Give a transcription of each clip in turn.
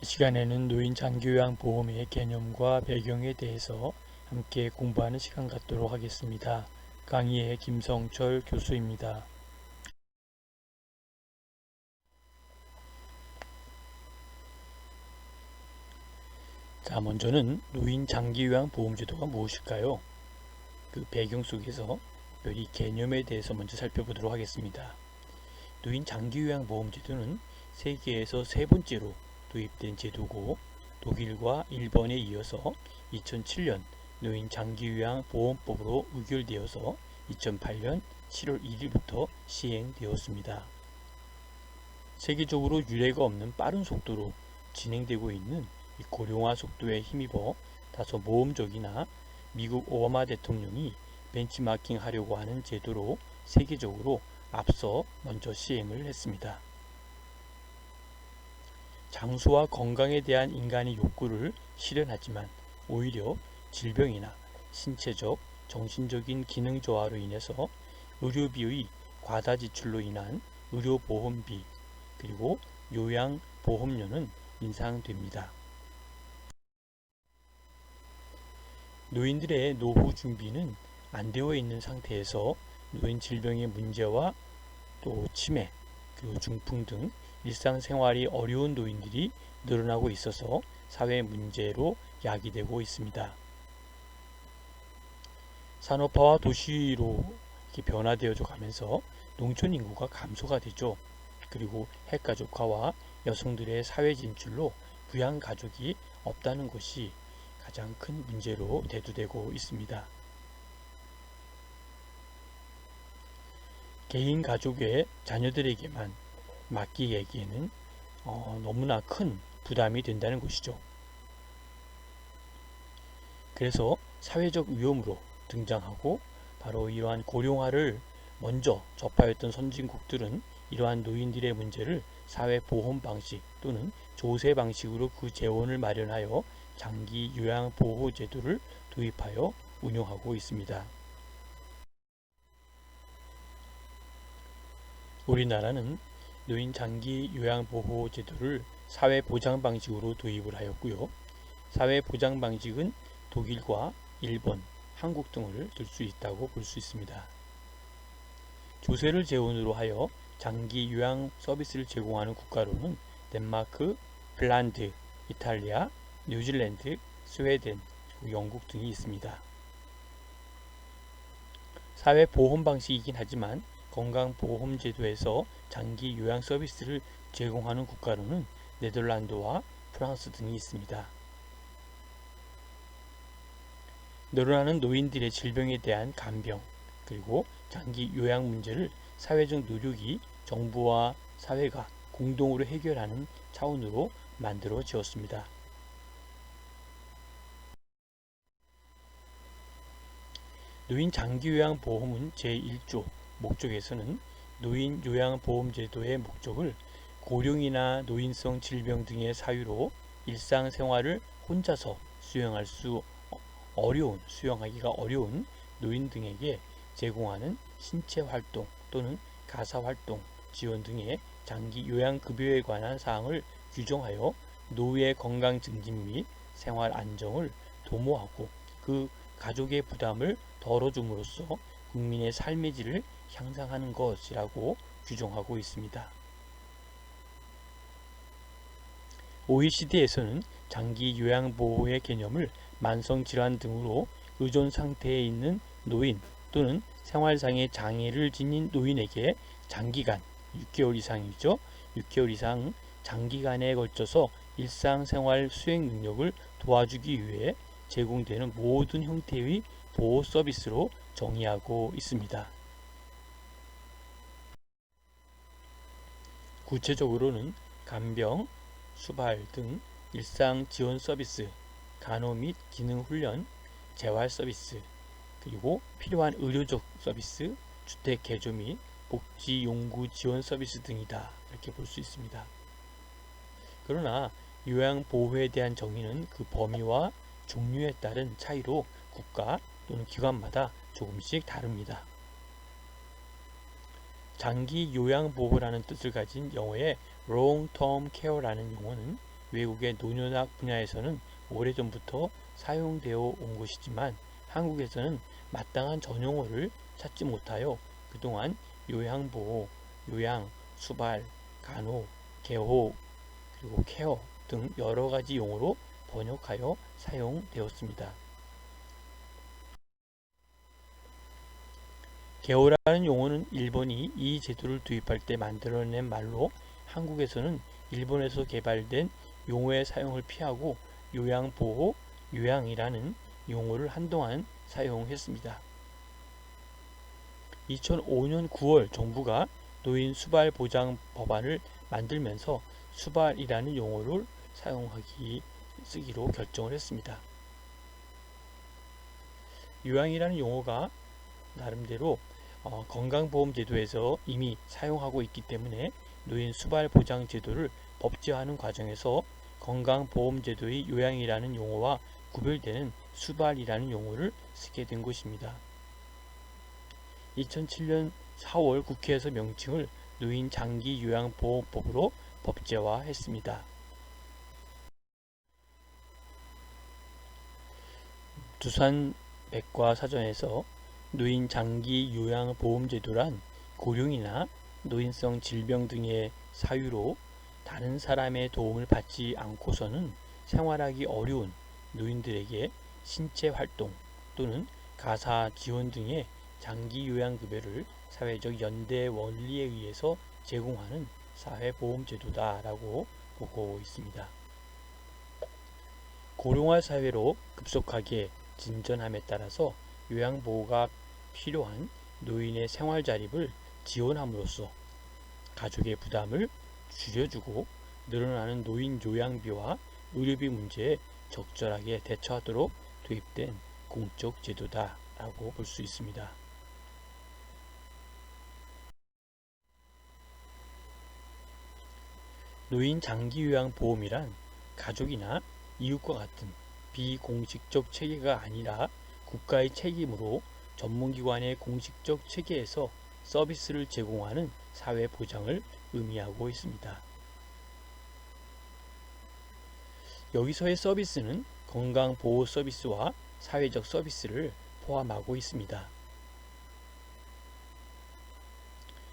시간에는 노인 장기요양보험의 개념과 배경에 대해서 함께 공부하는 시간 갖도록 하겠습니다. 강의의 김성철 교수입니다. 자, 먼저는 노인 장기요양보험제도가 무엇일까요? 그 배경 속에서 이 개념에 대해서 먼저 살펴보도록 하겠습니다. 노인 장기요양보험제도는 세계에서 세 번째로 도입된 제도고 독일과 일본에 이어서 2007년 노인 장기요양보험법으로 의결되어서 2008년 7월 1일부터 시행되었습니다. 세계적으로 유례가 없는 빠른 속도로 진행되고 있는 이 고령화 속도에 힘입어 다소 모험적이나 미국 오바마 대통령이 벤치마킹 하려고 하는 제도로 세계적으로 앞서 먼저 시행을 했습니다. 장수와 건강에 대한 인간의 욕구를 실현하지만 오히려 질병이나 신체적, 정신적인 기능 저하로 인해서 의료비의 과다 지출로 인한 의료보험비 그리고 요양보험료는 인상됩니다. 노인들의 노후 준비는 안 되어 있는 상태에서 노인 질병의 문제와 또 치매, 그리고 중풍 등 일상생활이 어려운 노인들이 늘어나고 있어서 사회 문제로 야기되고 있습니다. 산업화와 도시로 변화되어져 가면서 농촌 인구가 감소가 되죠. 그리고 핵가족화와 여성들의 사회 진출로 부양 가족이 없다는 것이 가장 큰 문제로 대두되고 있습니다. 개인 가족의 자녀들에게만 맡기기에는 너무나 큰 부담이 된다는 것이죠. 그래서 사회적 위험으로 등장하고 바로 이러한 고령화를 먼저 접하였던 선진국들은 이러한 노인들의 문제를 사회보험 방식 또는 조세 방식으로 그 재원을 마련하여 장기 요양보호제도를 도입하여 운영하고 있습니다. 우리나라는 노인 장기 요양보호제도를 사회보장 방식으로 도입을 하였고요. 사회보장 방식은 독일과 일본, 한국 등을 들 수 있다고 볼 수 있습니다. 조세를 재원으로 하여 장기 요양 서비스를 제공하는 국가로는 덴마크, 핀란드, 이탈리아, 뉴질랜드, 스웨덴, 영국 등이 있습니다. 사회보험 방식이긴 하지만 건강보험제도에서 장기 요양 서비스를 제공하는 국가로는 네덜란드와 프랑스 등이 있습니다. 늘어나는 노인들의 질병에 대한 간병 그리고 장기 요양 문제를 사회적 노력이 정부와 사회가 공동으로 해결하는 차원으로 만들어지었습니다. 노인 장기요양보험은 제1조 목적에서는 노인 요양보험제도의 목적을 고령이나 노인성 질병 등의 사유로 일상생활을 혼자서 수행하기가 어려운 노인 등에게 제공하는 신체활동 또는 가사활동 지원 등의 장기 요양급여에 관한 사항을 규정하여 노후의 건강 증진 및 생활 안정을 도모하고 그 가족의 부담을 덜어줌으로써 국민의 삶의 질을 향상하는 것이라고 규정하고 있습니다. OECD에서는 장기 요양보호의 개념을 만성질환 등으로 의존 상태에 있는 노인 또는 생활상의 장애를 지닌 노인에게 장기간 6개월 이상이죠. 6개월 이상 장기간에 걸쳐서 일상생활 수행 능력을 도와주기 위해 제공되는 모든 형태의 보호 서비스로 정의하고 있습니다. 구체적으로는 간병, 수발 등 일상 지원 서비스, 간호 및 기능 훈련, 재활 서비스, 그리고 필요한 의료적 서비스, 주택 개조 및 복지 연구 지원 서비스 등이다. 이렇게 볼 수 있습니다. 그러나 요양보호에 대한 정의는 그 범위와 종류에 따른 차이로 국가 또는 기관마다 조금씩 다릅니다. 장기 요양보호라는 뜻을 가진 영어의 long-term care라는 용어는 외국의 노년학 분야에서는 오래전부터 사용되어 온 것이지만 한국에서는 마땅한 전용어를 찾지 못하여 그동안 요양보호, 요양, 수발, 간호, 개호, 그리고 케어 등 여러 가지 용어로 번역하여 사용되었습니다. 개호라는 용어는 일본이 이 제도를 도입할 때 만들어낸 말로 한국에서는 일본에서 개발된 용어의 사용을 피하고 요양보호, 요양이라는 용어를 한동안 사용했습니다. 2005년 9월 정부가 노인 수발 보장 법안을 만들면서 수발이라는 용어를 쓰기로 결정을 했습니다. 요양이라는 용어가 나름대로 건강보험제도에서 이미 사용하고 있기 때문에 노인 수발 보장 제도를 법제화하는 과정에서 건강보험제도의 요양이라는 용어와 구별되는 수발이라는 용어를 쓰게 된 것입니다. 2007년 4월 국회에서 명칭을 노인 장기 요양보호법으로 법제화했습니다. 두산 백과사전에서 노인 장기 요양보험제도란 고령이나 노인성 질병 등의 사유로 다른 사람의 도움을 받지 않고서는 생활하기 어려운 노인들에게 신체 활동 또는 가사 지원 등의 장기 요양급여를 사회적 연대 원리에 의해서 제공하는 사회보험제도다라고 보고 있습니다. 고령화 사회로 급속하게 진전함에 따라서 요양보호가 필요한 노인의 생활 자립을 지원함으로써 가족의 부담을 줄여주고 늘어나는 노인 요양비와 의료비 문제에 적절하게 대처하도록 도입된 공적 제도다라고 볼 수 있습니다. 노인 장기요양보험이란 가족이나 이웃과 같은 비공식적 체계가 아니라 국가의 책임으로 전문기관의 공식적 체계에서 서비스를 제공하는 사회보장을 의미하고 있습니다. 여기서의 서비스는 건강보호 서비스와 사회적 서비스를 포함하고 있습니다.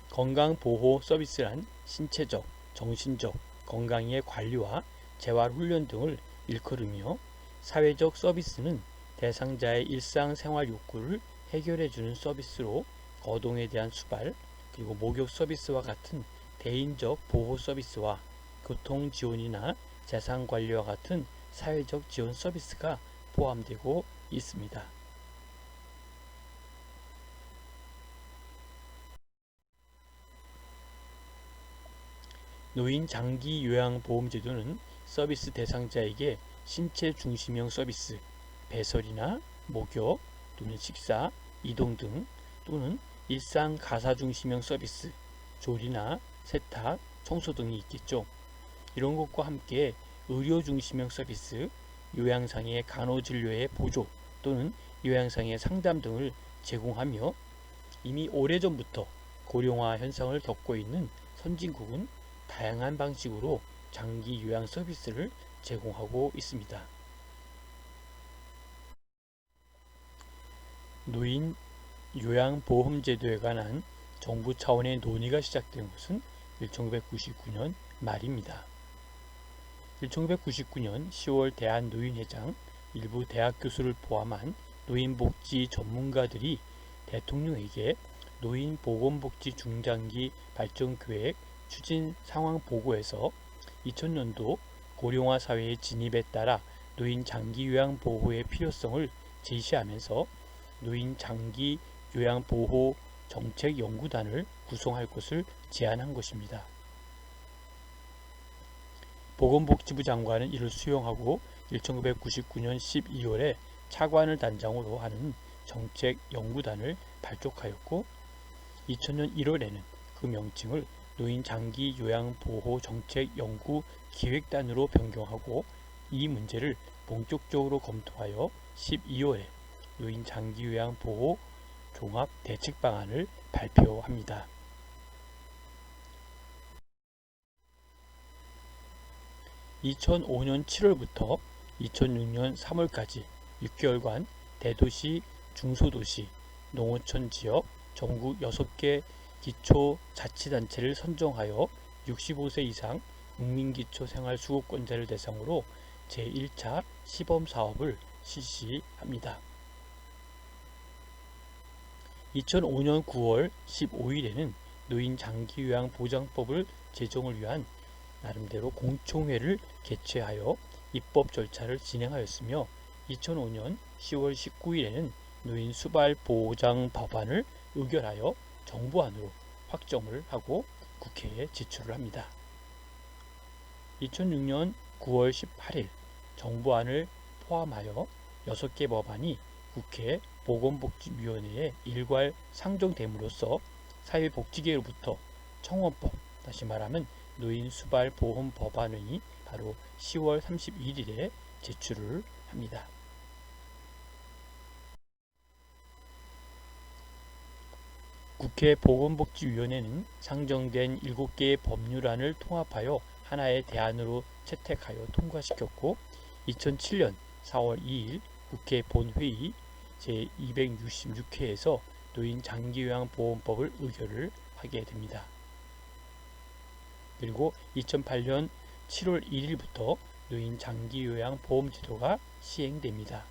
건강보호 서비스란 신체적, 정신적 건강의 관리와 재활훈련 등을 일컬으며 사회적 서비스는 대상자의 일상생활 욕구를 해결해주는 서비스로 거동에 대한 수발, 그리고 목욕 서비스와 같은 대인적 보호 서비스와 교통 지원이나 재산 관리와 같은 사회적 지원 서비스가 포함되고 있습니다. 노인 장기 요양보험제도는 서비스 대상자에게 신체 중심형 서비스, 배설이나 목욕 또는 식사, 이동 등 또는 일상 가사 중심형 서비스, 조리나 세탁, 청소 등이 있겠죠. 이런 것과 함께 의료 중심형 서비스, 요양상의 간호진료의 보조 또는 요양상의 상담 등을 제공하며 이미 오래전부터 고령화 현상을 겪고 있는 선진국은 다양한 방식으로 장기 요양 서비스를 제공하고 있습니다. 노인 요양보험제도에 관한 정부 차원의 논의가 시작된 것은 1999년 말입니다. 1999년 10월 대한노인회장 일부 대학 교수를 포함한 노인복지 전문가들이 대통령에게 노인보건복지 중장기 발전계획 추진 상황 보고에서 2000년도 고령화 사회의 진입에 따라 노인 장기 요양 보호의 필요성을 제시하면서 노인 장기 요양 보호 정책 연구단을 구성할 것을 제안한 것입니다. 보건복지부 장관은 이를 수용하고 1999년 12월에 차관을 단장으로 하는 정책 연구단을 발족하였고 2000년 1월에는 그 명칭을 노인 장기 요양 보호 정책 연구 기획단으로 변경하고 이 문제를 본격적으로 검토하여 12월에 노인 장기 요양 보호 종합 대책 방안을 발표합니다. 2005년 7월부터 2006년 3월까지 6개월간 대도시, 중소도시, 농어촌 지역 전국 6개 기초자치단체를 선정하여 65세 이상 국민기초생활수급권자를 대상으로 제1차 시범사업을 실시합니다. 2005년 9월 15일에는 노인장기요양보장법을 제정을 위한 나름대로 공청회를 개최하여 입법 절차를 진행하였으며 2005년 10월 19일에는 노인수발보장 법안을 의결하여 정부안으로 확정을 하고 국회에 제출을 합니다. 2006년 9월 18일 정부안을 포함하여 6개 법안이 국회 보건복지위원회에 일괄 상정됨으로써 사회복지계로부터 청원법, 다시 말하면 노인수발보험 법안이 바로 10월 31일에 제출을 합니다. 국회 보건복지위원회는 상정된 7개의 법률안을 통합하여 하나의 대안으로 채택하여 통과시켰고 2007년 4월 2일 국회 본회의 제266회에서 노인장기요양보험법을 의결을 하게 됩니다. 그리고 2008년 7월 1일부터 노인장기요양보험제도가 시행됩니다.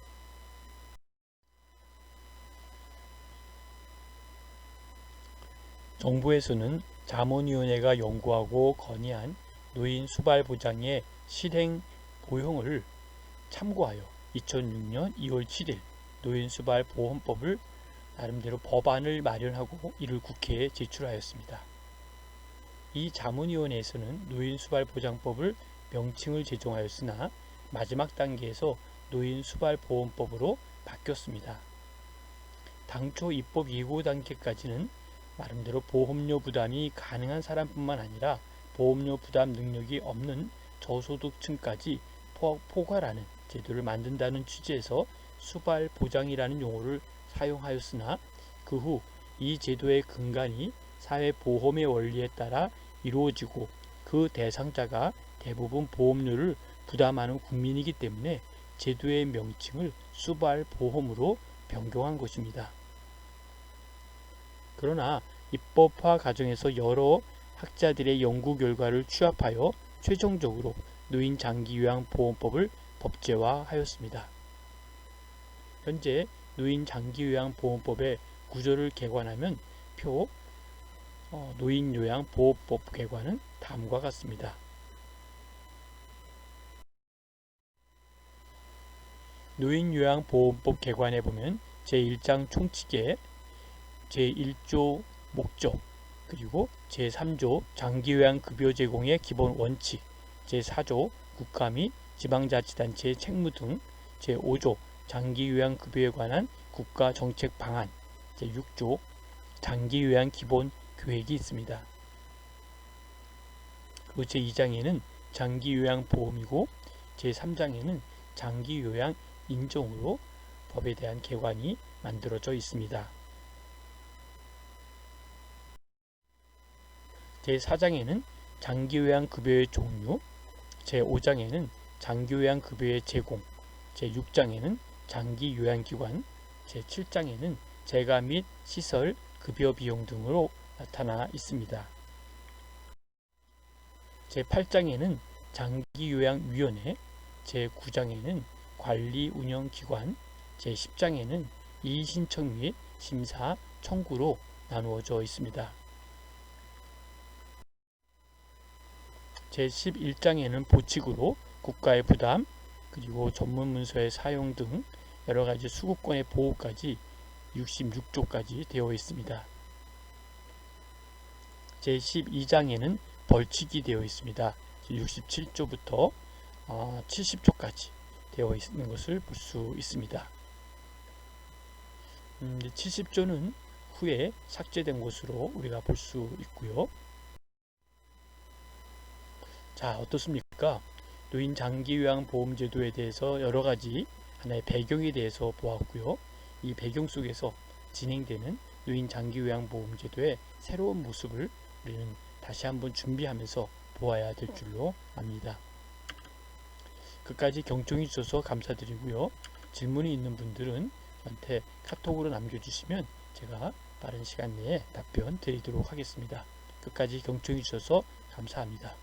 정부에서는 자문위원회가 연구하고 건의한 노인수발보장의 실행 보형을 참고하여 2006년 2월 7일 노인수발보험법을 나름대로 법안을 마련하고 이를 국회에 제출하였습니다. 이 자문위원회에서는 노인수발보장법을 명칭을 제정하였으나 마지막 단계에서 노인수발보험법으로 바뀌었습니다. 당초 입법 예고 단계까지는 나름대로 보험료 부담이 가능한 사람뿐만 아니라 보험료 부담 능력이 없는 저소득층까지 포괄하는 제도를 만든다는 취지에서 수발보장이라는 용어를 사용하였으나 그 후 이 제도의 근간이 사회보험의 원리에 따라 이루어지고 그 대상자가 대부분 보험료를 부담하는 국민이기 때문에 제도의 명칭을 수발보험으로 변경한 것입니다. 그러나 입법화 과정에서 여러 학자들의 연구 결과를 취합하여 최종적으로 노인장기요양보험법을 법제화하였습니다. 현재 노인장기요양보험법의 구조를 개관하면 표 노인요양보호법 개관은 다음과 같습니다. 노인요양보험법 개관에 보면 제1장 총칙에 제1조 목적, 그리고 제3조 장기요양급여 제공의 기본 원칙, 제4조 국가 및 지방자치단체의 책무 등, 제5조 장기요양급여에 관한 국가정책 방안, 제6조 장기요양 기본 계획이 있습니다. 그리고 제2장에는 장기요양보험이고 제3장에는 장기요양 인정으로 법에 대한 개관이 만들어져 있습니다. 제4장에는 장기요양급여의 종류, 제5장에는 장기요양급여의 제공, 제6장에는 장기요양기관, 제7장에는 재가 및 시설, 급여 비용 등으로 나타나 있습니다. 제8장에는 장기요양위원회, 제9장에는 관리운영기관, 제10장에는 이의신청 및 심사, 청구로 나누어져 있습니다. 제11장에는 보칙으로 국가의 부담, 그리고 전문문서의 사용 등 여러가지 수급권의 보호까지 66조까지 되어 있습니다. 제12장에는 벌칙이 되어 있습니다. 67조부터 70조까지 되어 있는 것을 볼 수 있습니다. 70조는 후에 삭제된 것으로 우리가 볼 수 있고요. 자, 어떻습니까? 노인장기요양보험제도에 대해서 여러가지 하나의 배경에 대해서 보았고요. 이 배경 속에서 진행되는 노인장기요양보험제도의 새로운 모습을 우리는 다시 한번 준비하면서 보아야 될 줄로 압니다. 끝까지 경청해 주셔서 감사드리고요. 질문이 있는 분들은 저한테 카톡으로 남겨주시면 제가 빠른 시간 내에 답변 드리도록 하겠습니다. 끝까지 경청해 주셔서 감사합니다.